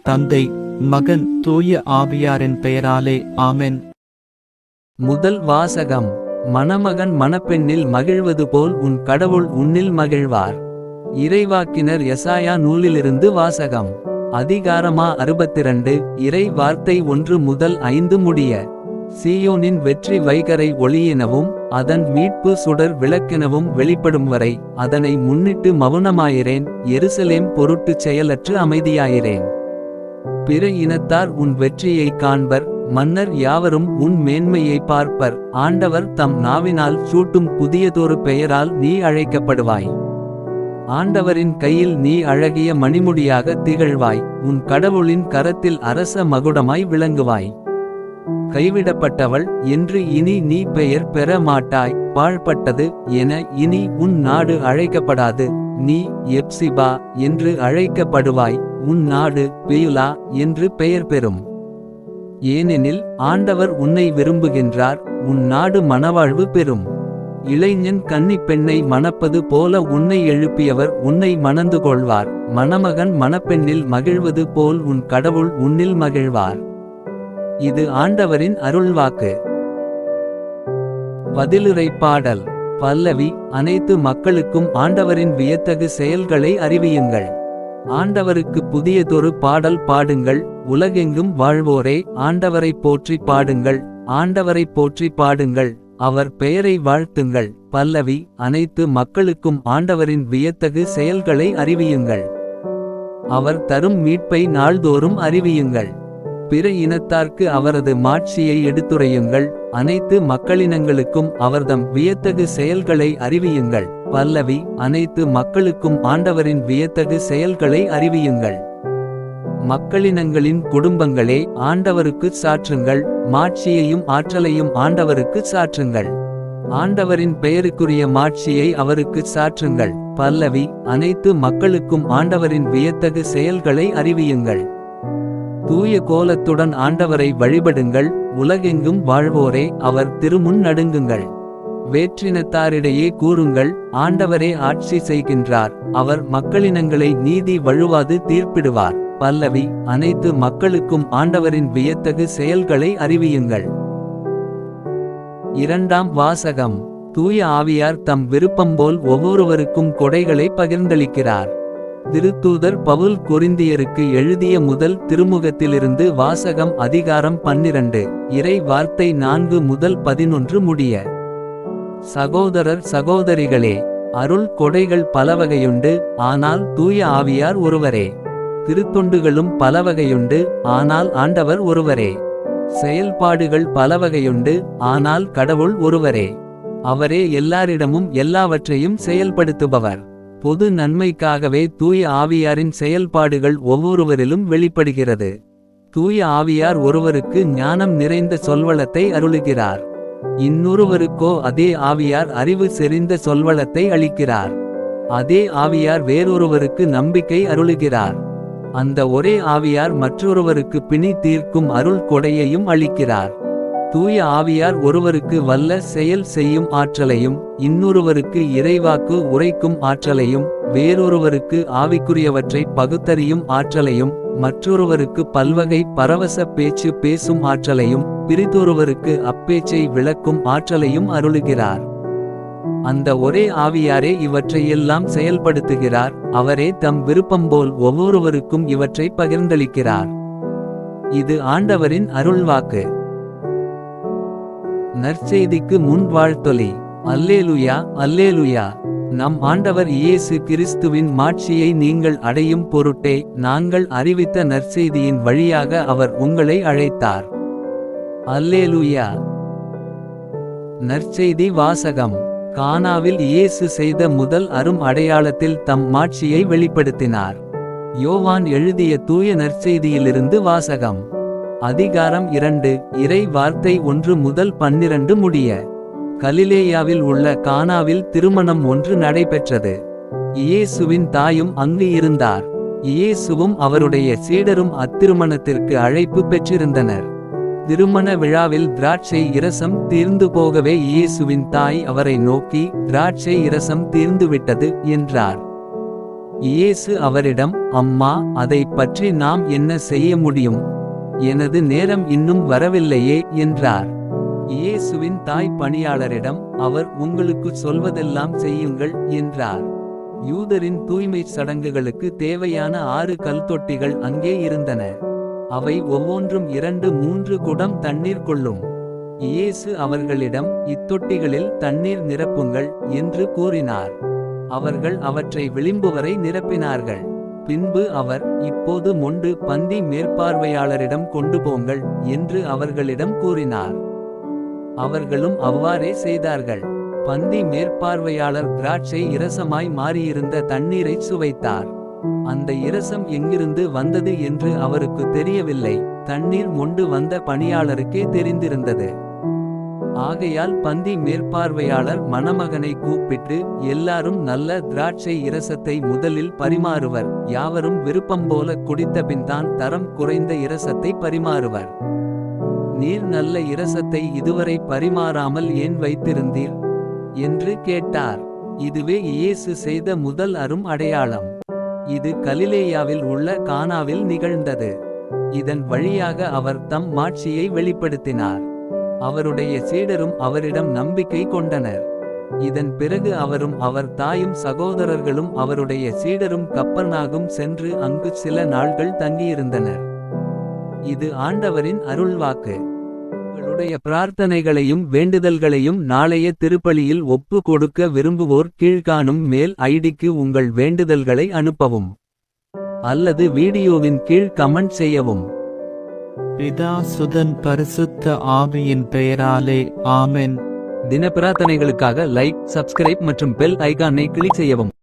தந்தை, மகன், தூய ஆவியாரின் பெயராலே ஆமென். முதல் வாசகம். மணமகன் மணப்பெண்ணில் மகிழ்வது போல் உன் கடவுள் உன்னில் மகிழ்வார். இறைவாக்கினர் எசாயா நூலிலிருந்து வாசகம். அதிகாரமா 62. இறை வார்த்தை 1 முதல் 5 முடிய. சீயோனின் வெற்றி வைகரை ஒளியெனவும் அதன் மீட்பு சுடர் விளக்கெனவும் வெளிப்படும் வரை அதனை முன்னிட்டு மவுனமாயிரேன். எருசலேம் பொருட்டுச் செயலற்று அமைதியாயிரேன். பிற இனத்தார் உன் வெற்றியைக் காண்பர், மன்னர் யாவரும் உன் மேன்மையை பார்ப்பர். ஆண்டவர் தம் நாவினால் சூட்டும் புதியதொரு பெயரால் நீ அழைக்கப்படுவாய். ஆண்டவரின் கையில் நீ அழகிய மணிமுடியாக திகழ்வாய். உன் கடவுளின் கரத்தில் அரச மகுடமாய் விளங்குவாய். கைவிடப்பட்டவள் என்று இனி நீ பெயர் பெற மாட்டாய். பாழ்பட்டது என இனி உன் நாடு அழைக்கப்படாது. நீ எப்சிபா என்று அழைக்கப்படுவாய். உன் நாடு பெயுலா என்று பெயர் பெறும். ஏனெனில் ஆண்டவர் உன்னை விரும்புகின்றார். உன் நாடு மணவாழ்வு பெறும். இளைஞன் கன்னிப் பெண்ணை மணப்பது போல உன்னை எழுப்பியவர் உன்னை மணந்து கொள்வார். மணமகன் மணப்பெண்ணில் மகிழ்வது போல் உன் கடவுள் உன்னில் மகிழ்வார். இது ஆண்டவரின் அருள்வாக்கு. பதிலுரை பாடல். பல்லவி. அனைத்து மக்களுக்கும் ஆண்டவரின் வியத்தகு செயல்களை அறிவியுங்கள். ஆண்டவருக்கு புதியதொரு பாடல் பாடுங்கள். உலகெங்கும் வாழ்வோரே, ஆண்டவரை போற்றி பாடுங்கள். ஆண்டவரை போற்றி பாடுங்கள், அவர் பெயரை வாழ்த்துங்கள். பல்லவி. அனைத்து மக்களுக்கும் ஆண்டவரின் வியத்தகு செயல்களை அறிவியுங்கள். அவர் தரும் மீட்பை நாள்தோறும் அறிவியுங்கள். பிற இனத்தார்க்கு அவரது மாட்சியை எடுத்துரையுங்கள். அனைத்து மக்களினங்களுக்கும் அவர்தம் வியத்தகு செயல்களை அறிவியுங்கள். பல்லவி. அனைத்து மக்களுக்கும் ஆண்டவரின் வியத்தகு செயல்களை அறிவியுங்கள். மக்களினங்களின் குடும்பங்களே, ஆண்டவருக்குச் சாற்றுங்கள். மாட்சியையும் ஆற்றலையும் ஆண்டவருக்குச் சாற்றுங்கள். ஆண்டவரின் பெயருக்குரிய மாட்சியை அவருக்குச் சாற்றுங்கள். பல்லவி. அனைத்து மக்களுக்கும் ஆண்டவரின் வியத்தகு செயல்களை அறிவியுங்கள். தூய கோலத்துடன் ஆண்டவரை வழிபடுங்கள். உலகெங்கும் வாழ்வோரே, அவர் திருமுன் நடுங்குங்கள். வேற்றினத்தாரிடையே கூறுங்கள், ஆண்டவரே ஆட்சி செய்கின்றார். அவர் மக்களினங்களை நீதி வழுவாது தீர்ப்பிடுவார். பல்லவி. அனைத்து மக்களுக்கும் ஆண்டவரின் வியத்தகு செயல்களை அறிவியுங்கள். இரண்டாம் வாசகம். தூய ஆவியார் தம் விருப்பம்போல் ஒவ்வொருவருக்கும் கொடைகளை பகிர்ந்தளிக்கிறார். திருத்தூதர் பவுல் கொரிந்தியருக்கு எழுதிய முதல் திருமுகத்திலிருந்து வாசகம். அதிகாரம் 12. இறை வார்த்தை 4 முதல் 11 முடிய. சகோதரர் சகோதரிகளே, அருள் கொடைகள் பலவகையுண்டு, ஆனால் தூய ஆவியார் ஒருவரே. திருத்தொண்டுகளும் பலவகையுண்டு, ஆனால் ஆண்டவர் ஒருவரே. செயல்பாடுகள் பலவகையுண்டு, ஆனால் கடவுள் ஒருவரே. அவரே எல்லாரிடமும் எல்லாவற்றையும் செயல்படுத்துபவர். பொது நன்மைக்காகவே தூய ஆவியாரின் செயல்பாடுகள் ஒவ்வொருவரிலும் வெளிப்படுகிறது. தூய ஆவியார் ஒருவருக்கு ஞானம் நிறைந்த சொல்வளத்தை அருளுகிறார். இன்னொருவருக்கோ அதே ஆவியார் அறிவு செறிந்த சொல்வளத்தை அளிக்கிறார். அதே ஆவியார் வேறொருவருக்கு நம்பிக்கை அருளுகிறார். அந்த ஒரே ஆவியார் மற்றொருவருக்கு பிணி தீர்க்கும் அருள் கொடையையும் அளிக்கிறார். தூய ஆவியார் ஒருவருக்கு வல்ல செயல் செய்யும் ஆற்றலையும், இன்னொருவருக்கு இறைவாக்கு உரைக்கும் ஆற்றலையும், வேறொருவருக்கு ஆவிக்குரியவற்றை பகுத்தறியும் ஆற்றலையும், மற்றொருவருக்கு பல்வகை பரவச பேச்சு பேசும் ஆற்றலையும், பிறிதொருவருக்கு அப்பேச்சை விளக்கும் ஆற்றலையும் அருளுகிறார். அந்த ஒரே ஆவியாரே இவற்றையெல்லாம் செயல்படுத்துகிறார். அவரே தம் விருப்பம்போல் ஒவ்வொருவருக்கும் இவற்றை பகிர்ந்தளிக்கிறார். இது ஆண்டவரின் அருள்வாக்கு. நற்செய்திக்கு முன் வாழ்த்தொலி. அல்லேலுயா, அல்லேலுயா. நம் ஆண்டவர் இயேசு கிறிஸ்துவின் மாட்சியை நீங்கள் அடையும் பொருட்டே நாங்கள் அறிவித்த நற்செய்தியின் வழியாக அவர் உங்களை அழைத்தார். அல்லேலுயா. நற்செய்தி வாசகம். கானாவில் இயேசு செய்த முதல் அரும் அடையாளத்தில் தம் மாட்சியை வெளிப்படுத்தினார். யோவான் எழுதிய தூய நற்செய்தியிலிருந்து வாசகம். அதிகாரம் 2. இறை வார்த்தை 1 முதல் 12 முடிய. கலிலேயாவில் உள்ள கானாவில் திருமணம் ஒன்று நடைபெற்றது. இயேசுவின் தாயும் அங்கு இருந்தார். இயேசுவும் அவருடைய சீடரும் அத்திருமணத்திற்கு அழைப்பு பெற்றிருந்தனர். திருமண விழாவில் திராட்சை இரசம் தீர்ந்து போகவே இயேசுவின் தாய் அவரை நோக்கி, திராட்சை இரசம் தீர்ந்துவிட்டது என்றார். இயேசு அவரிடம், அம்மா, அதைப் பற்றி நாம் என்ன செய்ய முடியும்? எனது நேரம் இன்னும் வரவில்லையே என்றார். இயேசுவின் தாய் பணியாளரிடம், அவர் உங்களுக்குச் சொல்வதெல்லாம் செய்யுங்கள் என்றார். யூதரின் தூய்மைச் சடங்குகளுக்கு தேவையான 6 கல்தொட்டிகள் அங்கே இருந்தன. அவை ஒவ்வொன்றும் 2-3 குடம் தண்ணீர் கொள்ளும். இயேசு அவர்களிடம், இத்தொட்டிகளில் தண்ணீர் நிரப்புங்கள் என்று கூறினார். அவர்கள் அவற்றை விளிம்பு வரை நிரப்பினார்கள். பின்பு அவர், இப்போது மொண்டு பந்தி மேற்பார்வையாளரிடம் கொண்டு போங்கள் என்று அவர்களிடம் கூறினார். அவர்களும் அவ்வாறே செய்தார்கள். பந்தி மேற்பார்வையாளர் திராட்சை இரசமாய் மாறியிருந்த தண்ணீரைச் சுவைத்தார். அந்த இரசம் எங்கிருந்து வந்தது என்று அவருக்கு தெரியவில்லை. தண்ணீர் மொண்டு வந்த பணியாளருக்கே தெரிந்திருந்தது. ஆகையால் பந்தி மேற்பார்வையாளர் மணமகனை கூப்பிட்டு, எல்லாரும் நல்ல திராட்சை இரசத்தை முதலில் பரிமாறுவர், யாவரும் விருப்பம்போல குடித்தபின்தான் தரம் குறைந்த இரசத்தை பரிமாறுவர். நீர் நல்ல இரசத்தை இதுவரை பரிமாறாமல் ஏன் வைத்திருந்தீர் என்று கேட்டார். இதுவே இயேசு செய்த முதல் அரும் அடையாளம். இது கலிலேயாவில் உள்ள கானாவில் நிகழ்ந்தது. இதன் வழியாக அவர் தம் மாட்சியை வெளிப்படுத்தினார். அவருடைய சீடரும் அவரிடம் நம்பிக்கை கொண்டனர். இதன் பிறகு அவரும் அவர் தாயும் சகோதரர்களும் அவருடைய சீடரும் கப்பர்நாகும் சென்று அங்கு சில நாள்கள் தங்கியிருந்தனர். இது ஆண்டவரின் அருள்வாக்கு. உங்களுடைய பிரார்த்தனைகளையும் வேண்டுதல்களையும் நாளைய திருப்பலியில் ஒப்பு கொடுக்க விரும்புவோர் கீழ்காணும் மேல் ஐடிக்கு உங்கள் வேண்டுதல்களை அனுப்பவும். அல்லது வீடியோவின் கீழ் கமெண்ட் செய்யவும். பிதா சுதன் பரிசுத்த ஆவியின் பெயராலே ஆமென். தின பிரார்த்தனைகளுக்காக லைக், சப்ஸ்கிரைப் மற்றும் பெல் ஐகானை கிளிக் செய்யவும்.